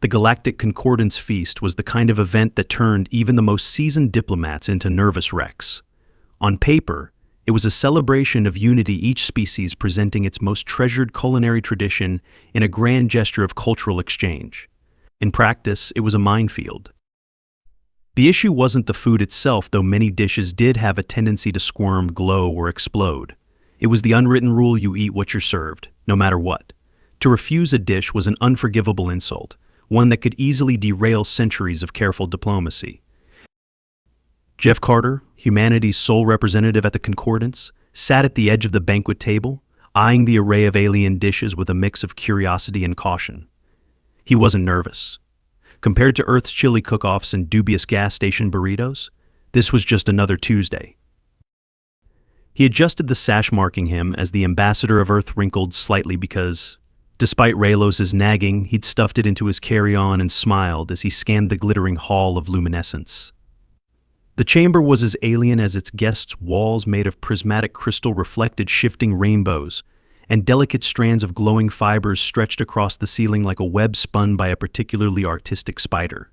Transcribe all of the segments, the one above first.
The Galactic Concordance Feast was the kind of event that turned even the most seasoned diplomats into nervous wrecks. On paper, it was a celebration of unity, each species presenting its most treasured culinary tradition in a grand gesture of cultural exchange. In practice, it was a minefield. The issue wasn't the food itself, though many dishes did have a tendency to squirm, glow, or explode. It was the unwritten rule: you eat what you're served, no matter what. To refuse a dish was an unforgivable insult, one that could easily derail centuries of careful diplomacy. Jeff Carter, humanity's sole representative at the Concordance, sat at the edge of the banquet table, eyeing the array of alien dishes with a mix of curiosity and caution. He wasn't nervous. Compared to Earth's chili cook-offs and dubious gas station burritos, this was just another Tuesday. He adjusted the sash marking him as the ambassador of Earth wrinkled slightly because, despite Raylos' nagging, he'd stuffed it into his carry-on and smiled as he scanned the glittering hall of luminescence. The chamber was as alien as its guests' walls, made of prismatic crystal reflected shifting rainbows, and delicate strands of glowing fibers stretched across the ceiling like a web spun by a particularly artistic spider.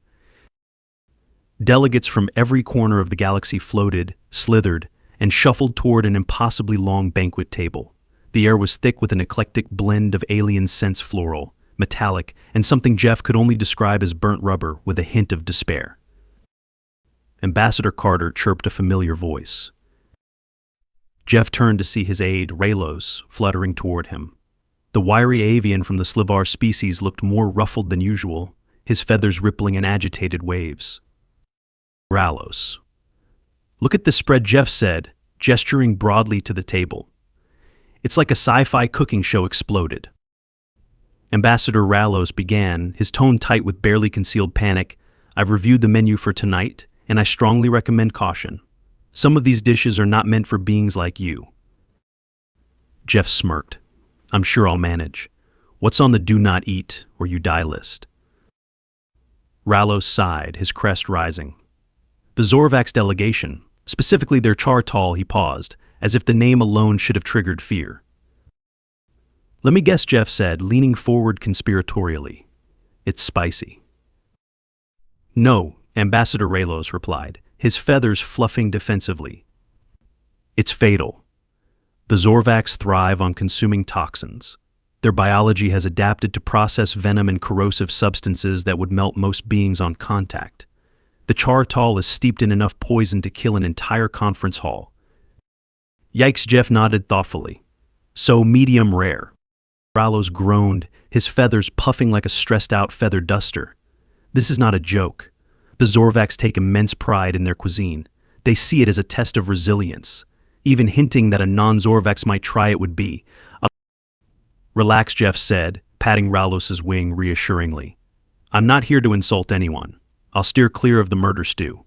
Delegates from every corner of the galaxy floated, slithered, and shuffled toward an impossibly long banquet table. The air was thick with an eclectic blend of alien scents: floral, metallic, and something Jeff could only describe as burnt rubber with a hint of despair. Ambassador Carter chirped a familiar voice. Jeff turned to see his aide, Raylos, fluttering toward him. The wiry avian from the Slivar species looked more ruffled than usual, his feathers rippling in agitated waves. Raylos. "Look at this spread," Jeff said, gesturing broadly to the table. "It's like a sci-fi cooking show exploded." Ambassador Raylos began, his tone tight with barely concealed panic. "I've reviewed the menu for tonight, and I strongly recommend caution. Some of these dishes are not meant for beings like you." Jeff smirked. "I'm sure I'll manage. What's on the do not eat or you die list?" Raylos sighed, his crest rising. "The Zorvax delegation, specifically their Chartal," he paused, as if the name alone should have triggered fear. "Let me guess," Jeff said, leaning forward conspiratorially. "It's spicy." "No," Ambassador Raylos replied, his feathers fluffing defensively. "It's fatal. The Zorvax thrive on consuming toxins. Their biology has adapted to process venom and corrosive substances that would melt most beings on contact. The Chartal is steeped in enough poison to kill an entire conference hall." "Yikes," Jeff nodded thoughtfully. "So medium rare." Raylos groaned, his feathers puffing like a stressed-out feather duster. "This is not a joke. The Zorvax take immense pride in their cuisine. They see it as a test of resilience. Even hinting that a non-Zorvax might try it would be." "Relax," Jeff said, patting Raylos' wing reassuringly. "I'm not here to insult anyone. I'll steer clear of the murder stew."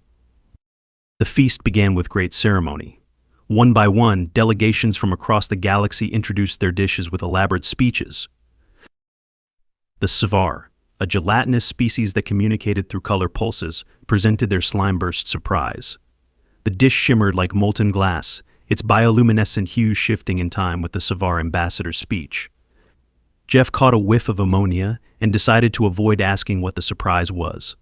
The feast began with great ceremony. One by one, delegations from across the galaxy introduced their dishes with elaborate speeches. The Scivar, a gelatinous species that communicated through color pulses, presented their slime-burst surprise. The dish shimmered like molten glass, its bioluminescent hues shifting in time with the Scivar ambassador's speech. Jeff caught a whiff of ammonia and decided to avoid asking what the surprise was.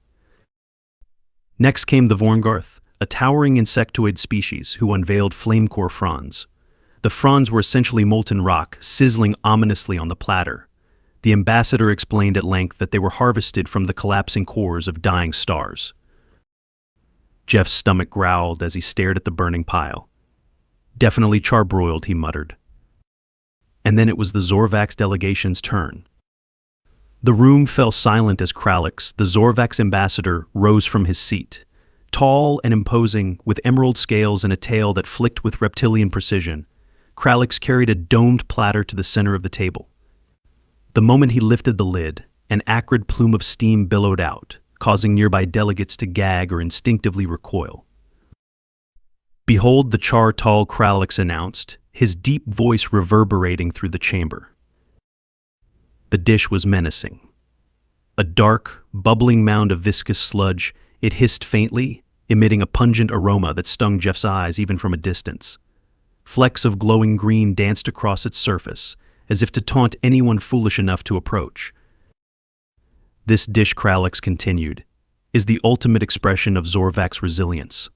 Next came the Vorngarth, a towering insectoid species who unveiled flame-core fronds. The fronds were essentially molten rock, sizzling ominously on the platter. The ambassador explained at length that they were harvested from the collapsing cores of dying stars. Jeff's stomach growled as he stared at the burning pile. "Definitely charbroiled," he muttered. And then it was the Zorvax delegation's turn. The room fell silent as Kralix, the Zorvax ambassador, rose from his seat. Tall and imposing, with emerald scales and a tail that flicked with reptilian precision, Kralix carried a domed platter to the center of the table. The moment he lifted the lid, an acrid plume of steam billowed out, causing nearby delegates to gag or instinctively recoil. "Behold the Chartal," Kralix announced, his deep voice reverberating through the chamber. The dish was menacing. A dark, bubbling mound of viscous sludge, it hissed faintly, emitting a pungent aroma that stung Jeff's eyes even from a distance. Flecks of glowing green danced across its surface, as if to taunt anyone foolish enough to approach. This dish, Kralix continued, is the ultimate expression of Zorvak's resilience.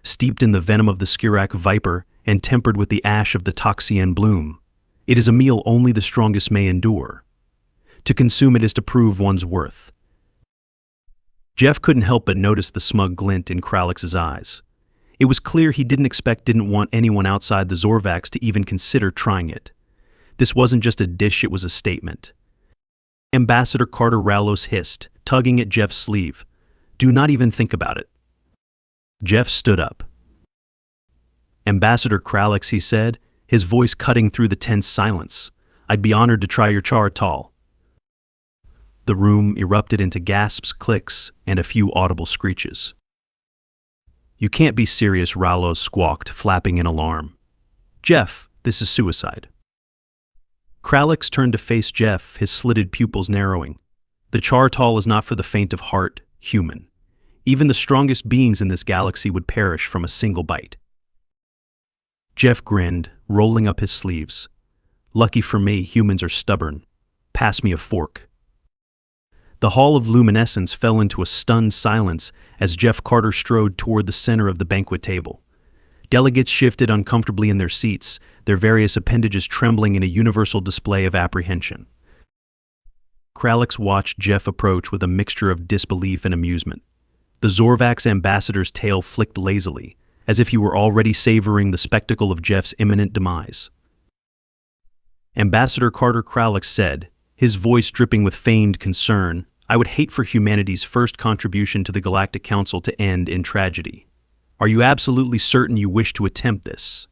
Steeped in the venom of the Skirak viper and tempered with the ash of the Toxian bloom, it is a meal only the strongest may endure. To consume it is to prove one's worth. Jeff couldn't help but notice the smug glint in Kralix's eyes. It was clear he didn't want anyone outside the Zorvaks to even consider trying it. This wasn't just a dish, it was a statement. Ambassador Carter Rallos hissed, tugging at Jeff's sleeve. "Do not even think about it." Jeff stood up. "Ambassador Kralix," he said, his voice cutting through the tense silence, "I'd be honored to try your char tal." The room erupted into gasps, clicks, and a few audible screeches. "You can't be serious," Rallos squawked, flapping in alarm. "Jeff, this is suicide." Kralix turned to face Jeff, his slitted pupils narrowing. "The char tal is not for the faint of heart, human. Even the strongest beings in this galaxy would perish from a single bite." Jeff grinned, rolling up his sleeves. "Lucky for me, humans are stubborn. Pass me a fork." The Hall of Luminescence fell into a stunned silence as Jeff Carter strode toward the center of the banquet table. Delegates shifted uncomfortably in their seats, their various appendages trembling in a universal display of apprehension. Kralix watched Jeff approach with a mixture of disbelief and amusement. The Zorvak's ambassador's tail flicked lazily, as if he were already savoring the spectacle of Jeff's imminent demise. Ambassador Carter Kralix said, his voice dripping with feigned concern, "I would hate for humanity's first contribution to the Galactic Council to end in tragedy. Are you absolutely certain you wish to attempt this?"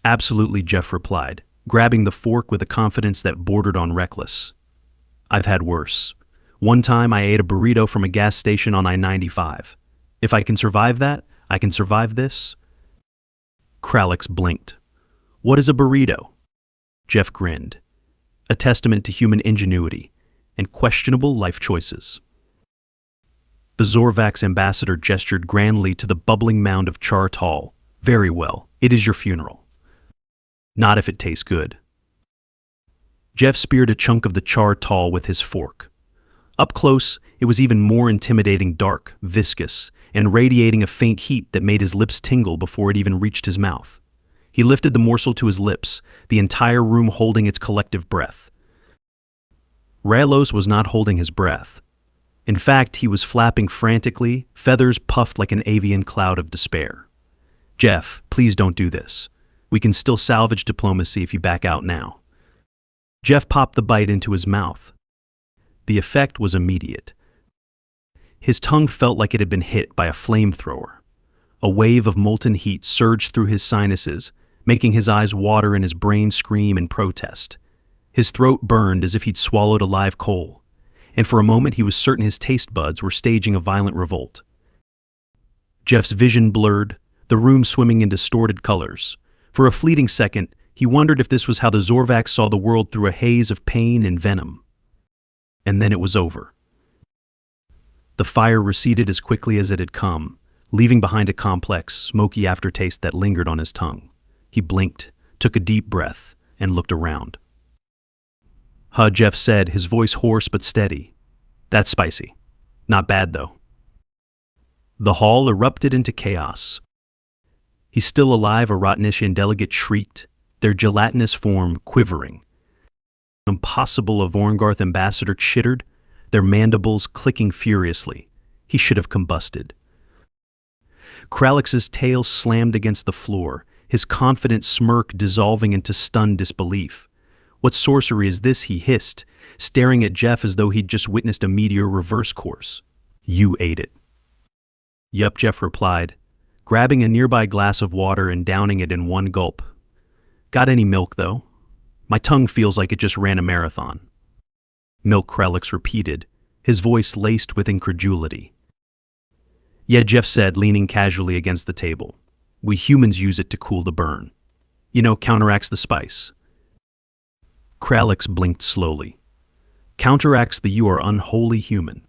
"Absolutely," Jeff replied, grabbing the fork with a confidence that bordered on reckless. "I've had worse. One time I ate a burrito from a gas station on I-95. If I can survive that, I can survive this." Kralix blinked. "What is a burrito?" Jeff grinned. "A testament to human ingenuity and questionable life choices." The Zorvak's ambassador gestured grandly to the bubbling mound of char tal. "Very well, it is your funeral. Not if it tastes good." Jeff speared a chunk of the char tal with his fork. Up close, it was even more intimidating, dark, viscous, and radiating a faint heat that made his lips tingle before it even reached his mouth. He lifted the morsel to his lips, the entire room holding its collective breath. Rallos was not holding his breath. In fact, he was flapping frantically, feathers puffed like an avian cloud of despair. "Jeff, please don't do this. We can still salvage diplomacy if you back out now." Jeff popped the bite into his mouth. The effect was immediate. His tongue felt like it had been hit by a flamethrower. A wave of molten heat surged through his sinuses, making his eyes water and his brain scream in protest. His throat burned as if he'd swallowed a live coal, and for a moment he was certain his taste buds were staging a violent revolt. Jeff's vision blurred, the room swimming in distorted colors. For a fleeting second, he wondered if this was how the Zorvaks saw the world, through a haze of pain and venom. And then it was over. The fire receded as quickly as it had come, leaving behind a complex, smoky aftertaste that lingered on his tongue. He blinked, took a deep breath, and looked around. "Huh," Jeff said, his voice hoarse but steady. "That's spicy. Not bad, though." The hall erupted into chaos. "He's still alive," a Rotnishian delegate shrieked, their gelatinous form quivering. "Impossible," a Vorngarth ambassador chittered, their mandibles clicking furiously. "He should have combusted." Kralix's tail slammed against the floor, his confident smirk dissolving into stunned disbelief. "What sorcery is this?" he hissed, staring at Jeff as though he'd just witnessed a meteor reverse course. "You ate it." "Yup," Jeff replied, grabbing a nearby glass of water and downing it in one gulp. "Got any milk, though? My tongue feels like it just ran a marathon." "Milk," Kralix repeated, his voice laced with incredulity. "Yeah," Jeff said, leaning casually against the table. "We humans use it to cool the burn. Counteracts the spice." Kralix blinked slowly. "Counteracts the you are unholy human."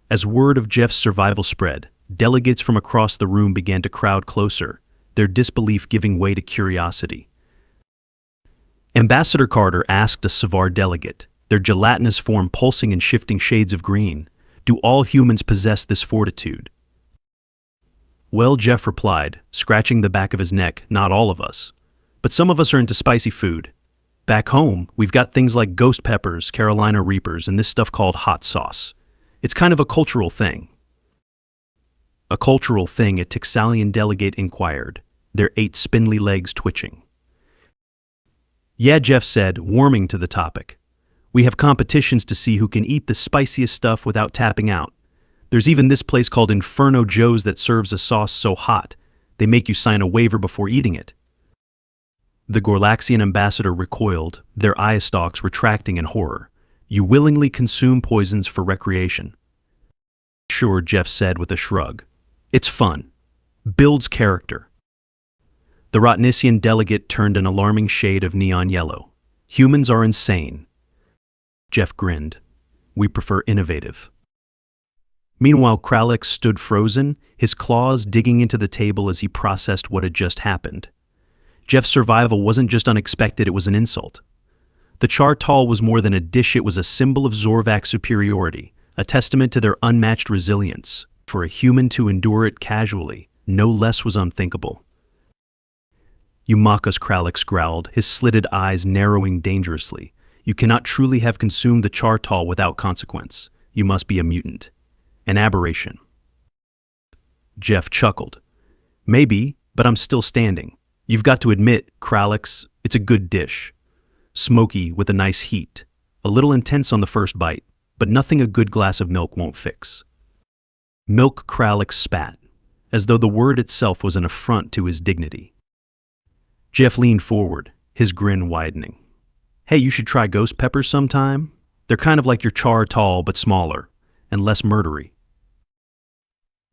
As word of Jeff's survival spread, delegates from across the room began to crowd closer, their disbelief giving way to curiosity. Ambassador Carter asked a Savar delegate, their gelatinous form pulsing in shifting shades of green. Do all humans possess this fortitude? Well, Jeff replied, scratching the back of his neck, not all of us. But some of us are into spicy food. Back home, we've got things like ghost peppers, Carolina Reapers, and this stuff called hot sauce. It's kind of a cultural thing. A cultural thing, a Texalian delegate inquired, their 8 spindly legs twitching. Yeah, Jeff said, warming to the topic. We have competitions to see who can eat the spiciest stuff without tapping out. There's even this place called Inferno Joe's that serves a sauce so hot, they make you sign a waiver before eating it. The Gorlaxian ambassador recoiled, their eye stalks retracting in horror. You willingly consume poisons for recreation. Sure, Jeff said with a shrug. It's fun. Builds character. The Rotnisian delegate turned an alarming shade of neon yellow. Humans are insane. Jeff grinned. We prefer innovative. Meanwhile, Kralix stood frozen, his claws digging into the table as he processed what had just happened. Jeff's survival wasn't just unexpected, it was an insult. The Chartal was more than a dish, it was a symbol of Zorvak superiority, a testament to their unmatched resilience. For a human to endure it casually, no less was unthinkable. You mock us, Kralix growled, his slitted eyes narrowing dangerously. You cannot truly have consumed the Chartal without consequence. You must be a mutant. An aberration. Jeff chuckled. Maybe, but I'm still standing. You've got to admit, Kralix, it's a good dish. Smoky with a nice heat. A little intense on the first bite, but nothing a good glass of milk won't fix. Milk, Kralix spat, as though the word itself was an affront to his dignity. Jeff leaned forward, his grin widening. Hey, you should try ghost peppers sometime. They're kind of like your Chartal, but smaller, and less murdery.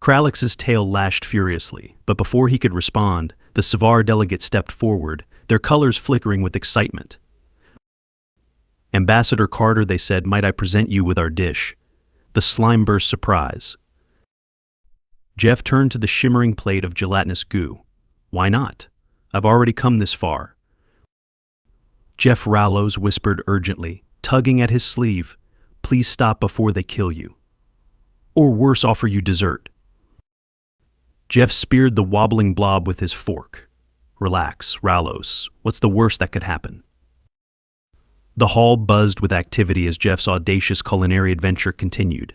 Kralix's tail lashed furiously, but before he could respond, the Savar delegate stepped forward, their colors flickering with excitement. Ambassador Carter, they said, might I present you with our dish? The slime burst surprise. Jeff turned to the shimmering plate of gelatinous goo. Why not? I've already come this far. Jeff Rallows whispered urgently, tugging at his sleeve, please stop before they kill you. Or worse, offer you dessert. Jeff speared the wobbling blob with his fork. Relax, Rallows. What's the worst that could happen? The hall buzzed with activity as Jeff's audacious culinary adventure continued.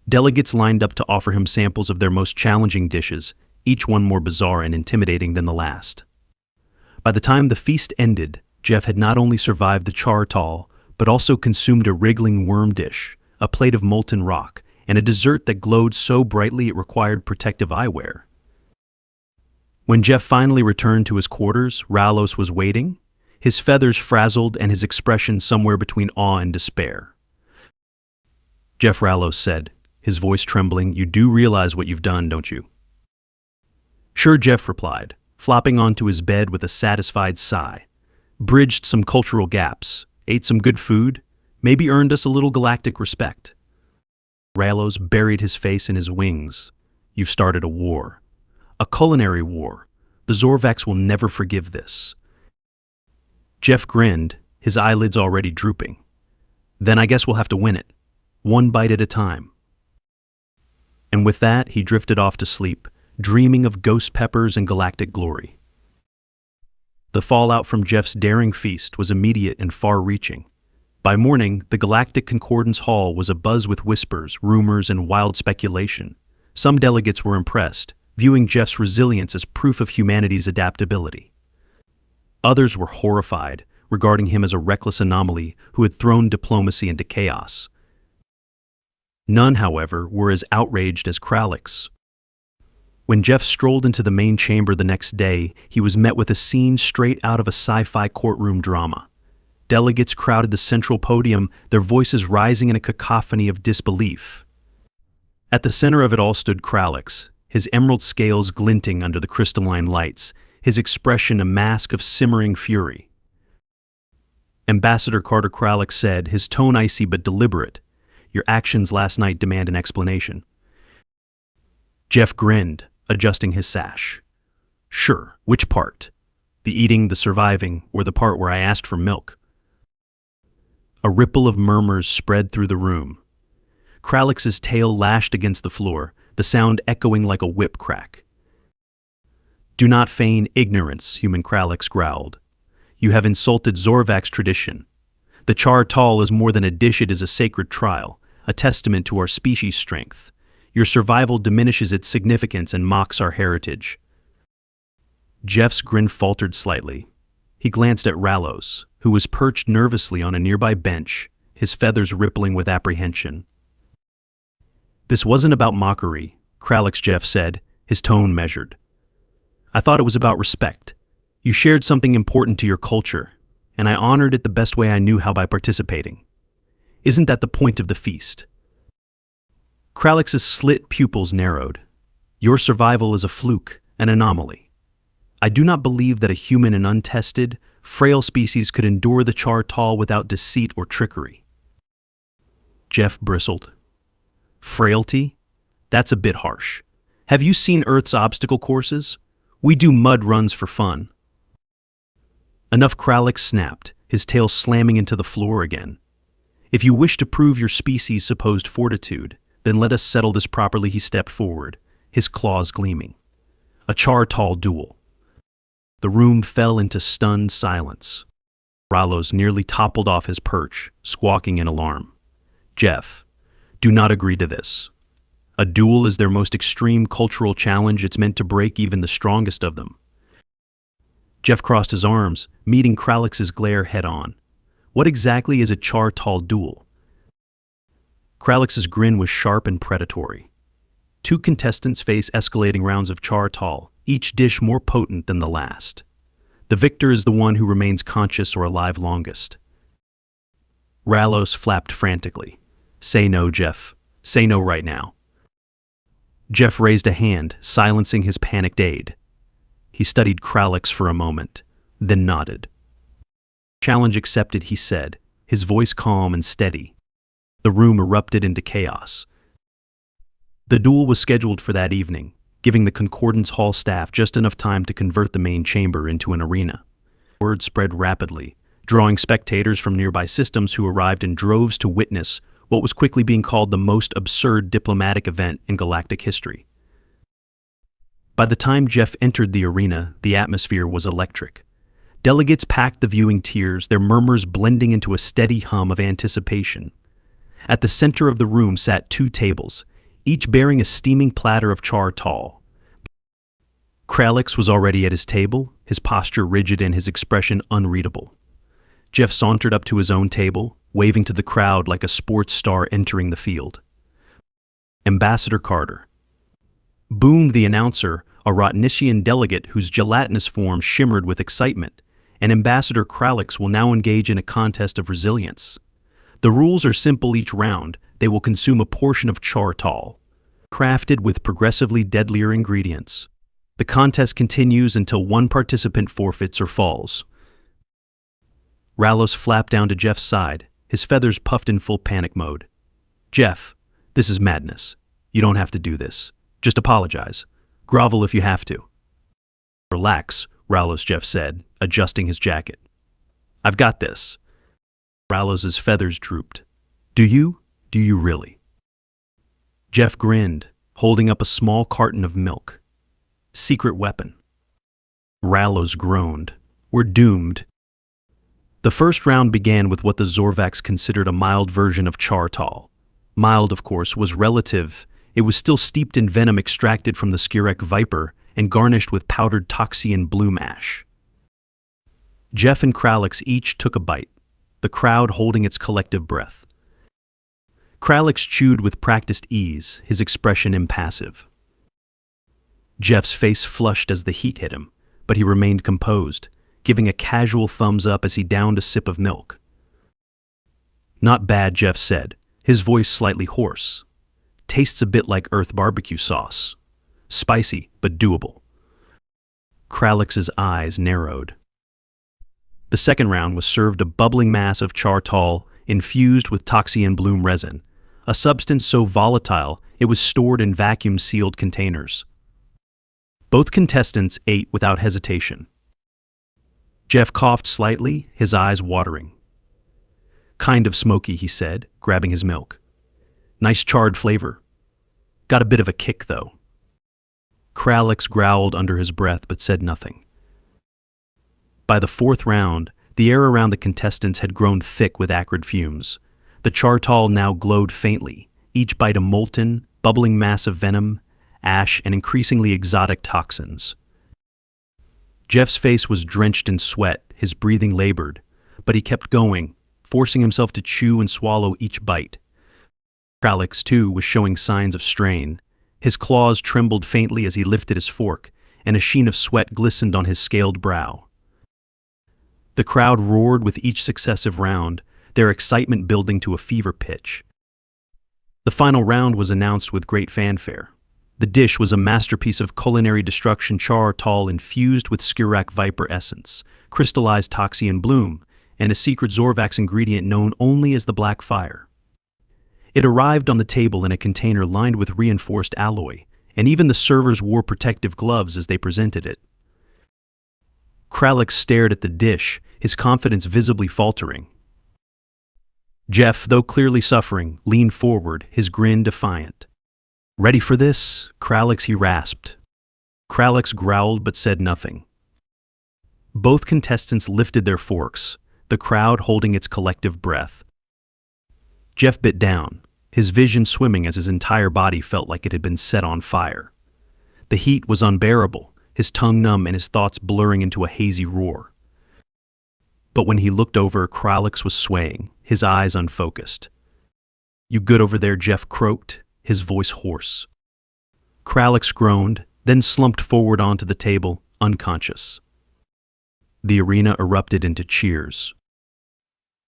Delegates lined up to offer him samples of their most challenging dishes, each one more bizarre and intimidating than the last. By the time the feast ended, Jeff had not only survived the Chartal, but also consumed a wriggling worm dish, a plate of molten rock, and a dessert that glowed so brightly it required protective eyewear. When Jeff finally returned to his quarters, Rallos was waiting, his feathers frazzled and his expression somewhere between awe and despair. Jeff Rallos said, his voice trembling, you do realize what you've done, don't you? Sure, Jeff replied, flopping onto his bed with a satisfied sigh. Bridged some cultural gaps, ate some good food, maybe earned us a little galactic respect. Rallos buried his face in his wings. You've started a war. A culinary war. The Zorvaks will never forgive this. Jeff grinned, his eyelids already drooping. Then I guess we'll have to win it. One bite at a time. And with that, he drifted off to sleep, dreaming of ghost peppers and galactic glory. The fallout from Jeff's daring feast was immediate and far-reaching. By morning, the Galactic Concordance Hall was abuzz with whispers, rumors, and wild speculation. Some delegates were impressed, viewing Jeff's resilience as proof of humanity's adaptability. Others were horrified, regarding him as a reckless anomaly who had thrown diplomacy into chaos. None, however, were as outraged as Kralix. When Jeff strolled into the main chamber the next day, he was met with a scene straight out of a sci-fi courtroom drama. Delegates crowded the central podium, their voices rising in a cacophony of disbelief. At the center of it all stood Kralix, his emerald scales glinting under the crystalline lights, his expression a mask of simmering fury. Ambassador Carter Kralix said, his tone icy but deliberate, your actions last night demand an explanation. Jeff grinned, adjusting his sash. Sure, which part? The eating, the surviving, or the part where I asked for milk? A ripple of murmurs spread through the room. Kralix's tail lashed against the floor, the sound echoing like a whip crack. "Do not feign ignorance," human Kralix growled. "You have insulted Zorvak's tradition. The char tal is more than a dish, it is a sacred trial, a testament to our species' strength. Your survival diminishes its significance and mocks our heritage." Jeff's grin faltered slightly. He glanced at Rallos, who was perched nervously on a nearby bench, his feathers rippling with apprehension. "This wasn't about mockery," Kralix Jeff said, his tone measured. "I thought it was about respect. You shared something important to your culture, and I honored it the best way I knew how, by participating. Isn't that the point of the feast?" Kralix's slit pupils narrowed. "Your survival is a fluke, an anomaly. I do not believe that a human and untested, frail species could endure the char tal without deceit or trickery." Jeff bristled. "Frailty? That's a bit harsh. Have you seen Earth's obstacle courses? We do mud runs for fun." Enough, Kralix snapped, his tail slamming into the floor again. "If you wish to prove your species' supposed fortitude, then let us settle this properly." He stepped forward, his claws gleaming. "A char tal duel." The room fell into stunned silence. Rallos nearly toppled off his perch, squawking in alarm. "Jeff, do not agree to this. A duel is their most extreme cultural challenge. It's meant to break even the strongest of them." Jeff crossed his arms, meeting Kralix's glare head-on. "What exactly is a char tal duel?" Kralix's grin was sharp and predatory. Two contestants face escalating rounds of char tal, each dish more potent than the last. The victor is the one who remains conscious or alive longest. Rallos flapped frantically. "Say no, Jeff. Say no right now." Jeff raised a hand, silencing his panicked aide. He studied Kralix for a moment, then nodded. "Challenge accepted," he said, his voice calm and steady. The room erupted into chaos. The duel was scheduled for that evening, giving the Concordance Hall staff just enough time to convert the main chamber into an arena. Word spread rapidly, drawing spectators from nearby systems who arrived in droves to witness what was quickly being called the most absurd diplomatic event in galactic history. By the time Jeff entered the arena, the atmosphere was electric. Delegates packed the viewing tiers, their murmurs blending into a steady hum of anticipation. At the center of the room sat two tables, each bearing a steaming platter of char tal. Kralix was already at his table, his posture rigid and his expression unreadable. Jeff sauntered up to his own table, waving to the crowd like a sports star entering the field. "Ambassador Carter," boomed the announcer, a Rotnishian delegate whose gelatinous form shimmered with excitement, "and Ambassador Kralix will now engage in a contest of resilience. The rules are simple. Each round, they will consume a portion of char tal, crafted with progressively deadlier ingredients. The contest continues until one participant forfeits or falls." Rallos flapped down to Jeff's side, his feathers puffed in full panic mode. "Jeff, this is madness. You don't have to do this. Just apologize. Grovel if you have to." "Relax," Rallos Jeff said, adjusting his jacket. "I've got this." Rallos's feathers drooped. Do you really?" Jeff grinned, holding up a small carton of milk. "Secret weapon." Rallos groaned. "We're doomed." The first round began with what the Zorvaks considered a mild version of char tal. Mild, of course, was relative. It was still steeped in venom extracted from the Skirek viper and garnished with powdered Toxian bloom ash. Jeff and Kralix each took a bite, the crowd holding its collective breath. Kralix chewed with practiced ease, his expression impassive. Jeff's face flushed as the heat hit him, but he remained composed, giving a casual thumbs up as he downed a sip of milk. "Not bad," Jeff said, his voice slightly hoarse. "Tastes a bit like Earth barbecue sauce. Spicy, but doable." Kralix's eyes narrowed. The second round was served a bubbling mass of char tal infused with Toxian bloom resin, a substance so volatile it was stored in vacuum-sealed containers. Both contestants ate without hesitation. Jeff coughed slightly, his eyes watering. Kind of smoky, he said, grabbing his milk. Nice charred flavor. Got a bit of a kick, though. Kralix growled under his breath but said nothing. By the fourth round, the air around the contestants had grown thick with acrid fumes. The chartal now glowed faintly, each bite a molten, bubbling mass of venom, ash, and increasingly exotic toxins. Jeff's face was drenched in sweat, his breathing labored, but he kept going, forcing himself to chew and swallow each bite. Kralix, too, was showing signs of strain. His claws trembled faintly as he lifted his fork, and a sheen of sweat glistened on his scaled brow. The crowd roared with each successive round, their excitement building to a fever pitch. The final round was announced with great fanfare. The dish was a masterpiece of culinary destruction, chartal infused with Skirak viper essence, crystallized toxian bloom, and a secret Zorvax ingredient known only as the Black Fire. It arrived on the table in a container lined with reinforced alloy, and even the servers wore protective gloves as they presented it. Kralix stared at the dish, his confidence visibly faltering. Jeff, though clearly suffering, leaned forward, his grin defiant. "Ready for this, Kralix?" he rasped. Kralix growled but said nothing. Both contestants lifted their forks, the crowd holding its collective breath. Jeff bit down, his vision swimming as his entire body felt like it had been set on fire. The heat was unbearable, his tongue numb and his thoughts blurring into a hazy roar. But when he looked over, Kralix was swaying, his eyes unfocused. "You good over there?" Jeff croaked, his voice hoarse. Kralix groaned, then slumped forward onto the table, unconscious. The arena erupted into cheers.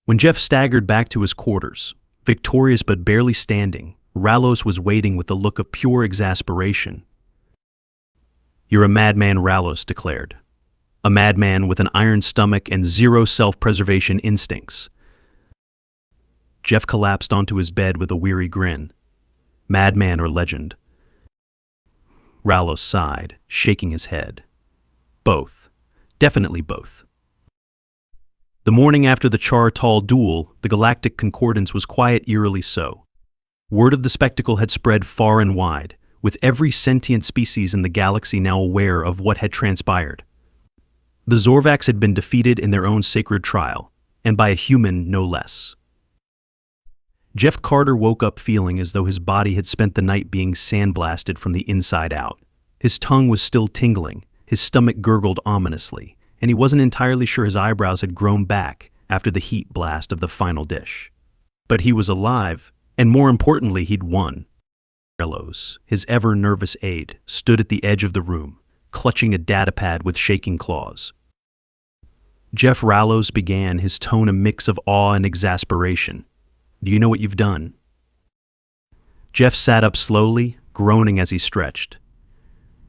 When Jeff staggered back to his quarters, victorious but barely standing, Rallos was waiting with a look of pure exasperation. "You're a madman," Rallos declared. "A madman with an iron stomach and zero self-preservation instincts." Jeff collapsed onto his bed with a weary grin. Madman or legend? Rallos sighed, shaking his head. Both. Definitely both. The morning after the chartal duel, the galactic concordance was quiet, eerily so. Word of the spectacle had spread far and wide, with every sentient species in the galaxy now aware of what had transpired. The Zorvax had been defeated in their own sacred trial, and by a human no less. Jeff Carter woke up feeling as though his body had spent the night being sandblasted from the inside out. His tongue was still tingling, his stomach gurgled ominously, and he wasn't entirely sure his eyebrows had grown back after the heat blast of the final dish. But he was alive, and more importantly, he'd won. Rallos, his ever-nervous aide, stood at the edge of the room, clutching a datapad with shaking claws. Jeff Rallos began, his tone a mix of awe and exasperation. "Do you know what you've done?" Jeff sat up slowly, groaning as he stretched.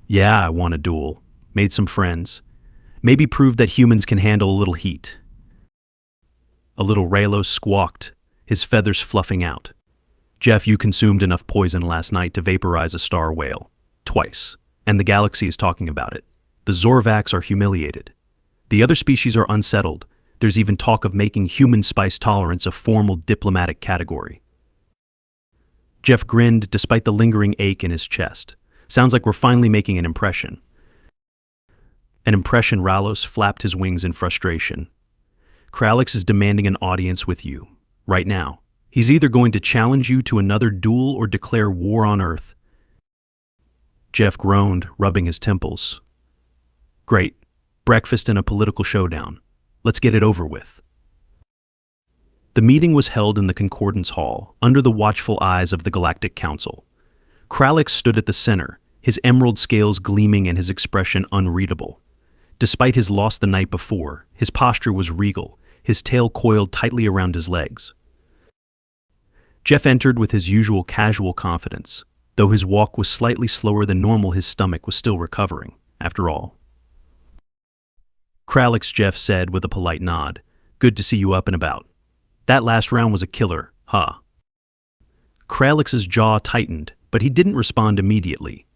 "Yeah, I won a duel, made some friends, maybe proved that humans can handle a little heat." A little Rallos squawked, his feathers fluffing out. "Jeff, you consumed enough poison last night to vaporize a star whale. Twice. And the galaxy is talking about it. The Zorvax are humiliated. The other species are unsettled. There's even talk of making human spice tolerance a formal diplomatic category." Jeff grinned despite the lingering ache in his chest. "Sounds like we're finally making an impression." An impression? Rallos flapped his wings in frustration. "Kralix is demanding an audience with you. Right now. He's either going to challenge you to another duel or declare war on Earth." Jeff groaned, rubbing his temples. "Great. Breakfast and a political showdown. Let's get it over with." The meeting was held in the Concordance Hall, under the watchful eyes of the Galactic Council. Kralix stood at the center, his emerald scales gleaming and his expression unreadable. Despite his loss the night before, his posture was regal, his tail coiled tightly around his legs. Jeff entered with his usual casual confidence. Though his walk was slightly slower than normal, his stomach was still recovering, after all. "Kralix," Jeff said with a polite nod. "Good to see you up and about. That last round was a killer, huh?" Kralix's jaw tightened, but he didn't respond immediately.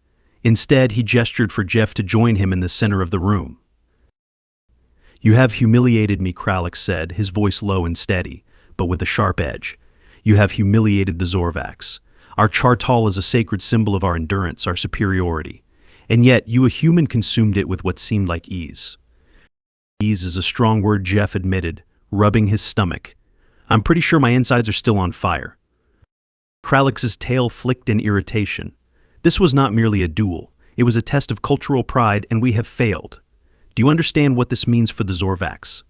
Instead, he gestured for Jeff to join him in the center of the room. "You have humiliated me," Kralix said, his voice low and steady, but with a sharp edge. You have humiliated the Zorvax. Our chartal is a sacred symbol of our endurance, our superiority. And yet, you a human consumed it with what seemed like ease. Ease is a strong word, Jeff admitted, rubbing his stomach. I'm pretty sure my insides are still on fire. Kralix's tail flicked in irritation. This was not merely a duel. It was a test of cultural pride, and we have failed. Do you understand what this means for the Zorvax?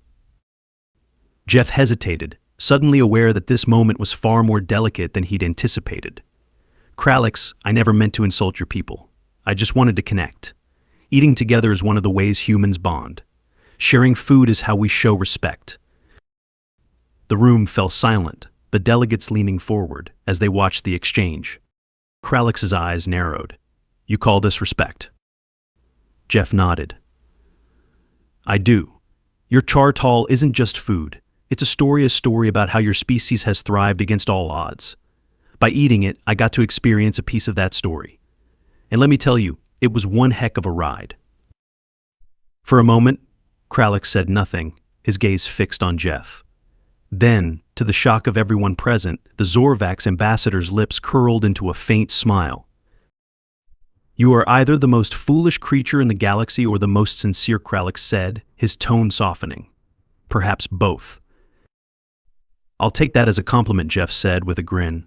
Jeff hesitated, suddenly aware that this moment was far more delicate than he'd anticipated. Kralix, I never meant to insult your people. I just wanted to connect. Eating together is one of the ways humans bond. Sharing food is how we show respect. The room fell silent, the delegates leaning forward as they watched the exchange. Kralix's eyes narrowed. You call this respect? Jeff nodded. I do. Your chartal isn't just food. It's a story about how your species has thrived against all odds. By eating it, I got to experience a piece of that story. And let me tell you, it was one heck of a ride. For a moment, Kralix said nothing, his gaze fixed on Jeff. Then, to the shock of everyone present, the Zorvax ambassador's lips curled into a faint smile. You are either the most foolish creature in the galaxy or the most sincere, Kralix said, his tone softening. Perhaps both. I'll take that as a compliment, Jeff said with a grin.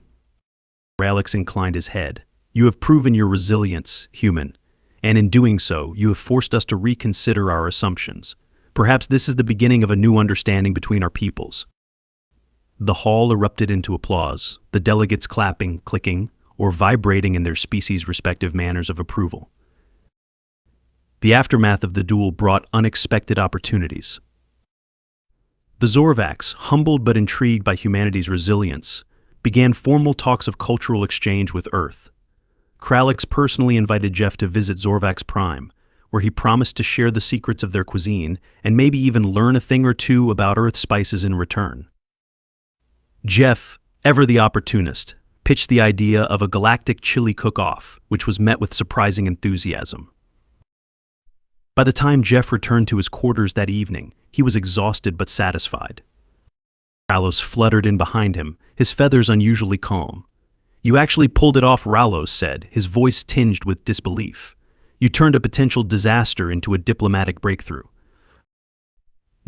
Kralix inclined his head. You have proven your resilience, human, and in doing so, you have forced us to reconsider our assumptions. Perhaps this is the beginning of a new understanding between our peoples. The hall erupted into applause, the delegates clapping, clicking, or vibrating in their species' respective manners of approval. The aftermath of the duel brought unexpected opportunities. The Zorvax, humbled but intrigued by humanity's resilience, began formal talks of cultural exchange with Earth. Kralix personally invited Jeff to visit Zorvax Prime, where he promised to share the secrets of their cuisine and maybe even learn a thing or two about Earth spices in return. Jeff, ever the opportunist, pitched the idea of a galactic chili cook-off, which was met with surprising enthusiasm. By the time Jeff returned to his quarters that evening, he was exhausted but satisfied. Ralos fluttered in behind him, his feathers unusually calm. You actually pulled it off, Ralos said, his voice tinged with disbelief. You turned a potential disaster into a diplomatic breakthrough.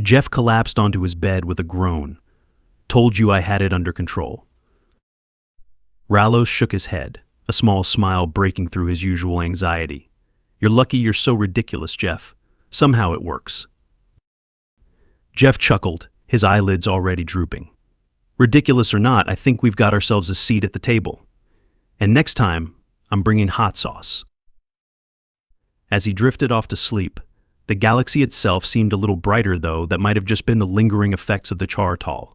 Jeff collapsed onto his bed with a groan. Told you I had it under control. Ralos shook his head, a small smile breaking through his usual anxiety. You're lucky you're so ridiculous, Jeff. Somehow it works. Jeff chuckled, his eyelids already drooping. Ridiculous or not, I think we've got ourselves a seat at the table. And next time, I'm bringing hot sauce. As he drifted off to sleep, the galaxy itself seemed a little brighter, though that might have just been the lingering effects of the chartal.